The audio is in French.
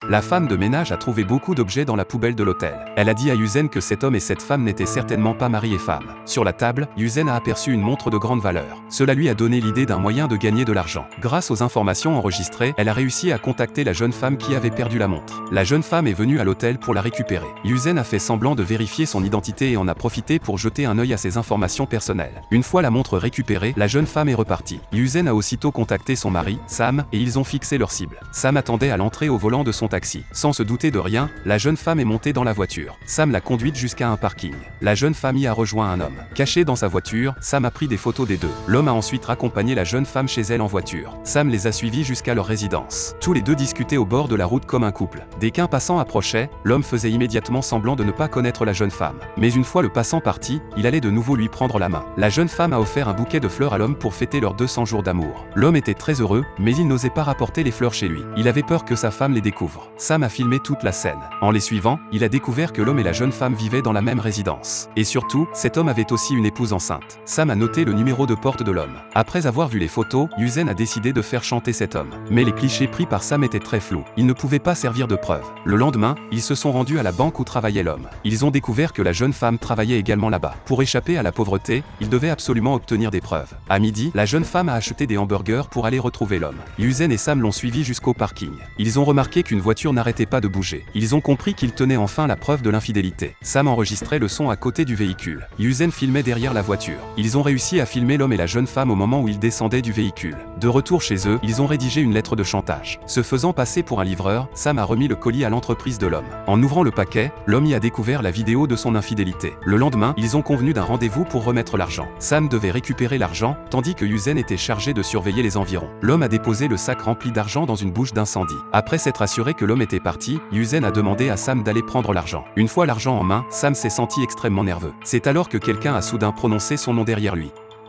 La femme de ménage a trouvé beaucoup d'objets dans la poubelle de l'hôtel. Elle a dit à Yuzen que cet homme et cette femme n'étaient certainement pas mari et femme. Sur la table, Yuzen a aperçu une montre de grande valeur. Cela lui a donné l'idée d'un moyen de gagner de l'argent. Grâce aux informations enregistrées, elle a réussi à contacter la jeune femme qui avait perdu la montre. La jeune femme est venue à l'hôtel pour la récupérer. Yuzen a fait semblant de vérifier son identité et en a profité pour jeter un œil à ses informations personnelles. Une fois la montre récupérée, la jeune femme est repartie. Yuzen a aussitôt contacté son mari, Sam, et ils ont fixé leur cible. Sam attendait à l'entrée au volant de son taxi. Sans se douter de rien, la jeune femme est montée dans la voiture. Sam l'a conduite jusqu'à un parking. La jeune femme y a rejoint un homme. Caché dans sa voiture, Sam a pris des photos des deux. L'homme a ensuite raccompagné la jeune femme chez elle en voiture. Sam les a suivis jusqu'à leur résidence. Tous les deux discutaient au bord de la route comme un couple. Dès qu'un passant approchait, l'homme faisait immédiatement semblant de ne pas connaître la jeune femme. Mais une fois le passant parti, il allait de nouveau lui prendre la main. La jeune femme a offert un bouquet de fleurs à l'homme pour fêter leurs 200 jours d'amour. L'homme était très heureux, mais il n'osait pas rapporter les fleurs chez lui. Il avait peur que sa femme les découvre. Sam a filmé toute la scène. En les suivant, il a découvert que l'homme et la jeune femme vivaient dans la même résidence. Et surtout, cet homme avait aussi une épouse enceinte. Sam a noté le numéro de porte de l'homme. Après avoir vu les photos, Yuzen a décidé de faire chanter cet homme. Mais les clichés pris par Sam étaient très flous. Ils ne pouvaient pas servir de preuve. Le lendemain, ils se sont rendus à la banque où travaillait l'homme. Ils ont découvert que la jeune femme travaillait également là-bas. Pour échapper à la pauvreté, ils devaient absolument obtenir des preuves. À midi, la jeune femme a acheté des hamburgers pour aller retrouver l'homme. Yuzen et Sam l'ont suivi jusqu'au parking. Ils ont remarqué qu'une voiture n'arrêtait pas de bouger. Ils ont compris qu'il tenait enfin la preuve de l'infidélité. Sam enregistrait le son à côté du véhicule. Yuzen filmait derrière la voiture. Ils ont réussi à filmer l'homme et la jeune femme au moment où ils descendaient du véhicule. De retour chez eux, ils ont rédigé une lettre de chantage. Se faisant passer pour un livreur, Sam a remis le colis à l'entreprise de l'homme. En ouvrant le paquet, l'homme y a découvert la vidéo de son infidélité. Le lendemain, ils ont convenu d'un rendez-vous pour remettre l'argent. Sam devait récupérer l'argent, tandis que Yuzen était chargé de surveiller les environs. L'homme a déposé le sac rempli d'argent dans une bouche d'incendie. Après s'être assuré que l'homme était parti, Yuzen a demandé à Sam d'aller prendre l'argent. Une fois l'argent en main, Sam s'est senti extrêmement nerveux. C'est alors que quelqu'un a soudain prononcé son nom derrière lui.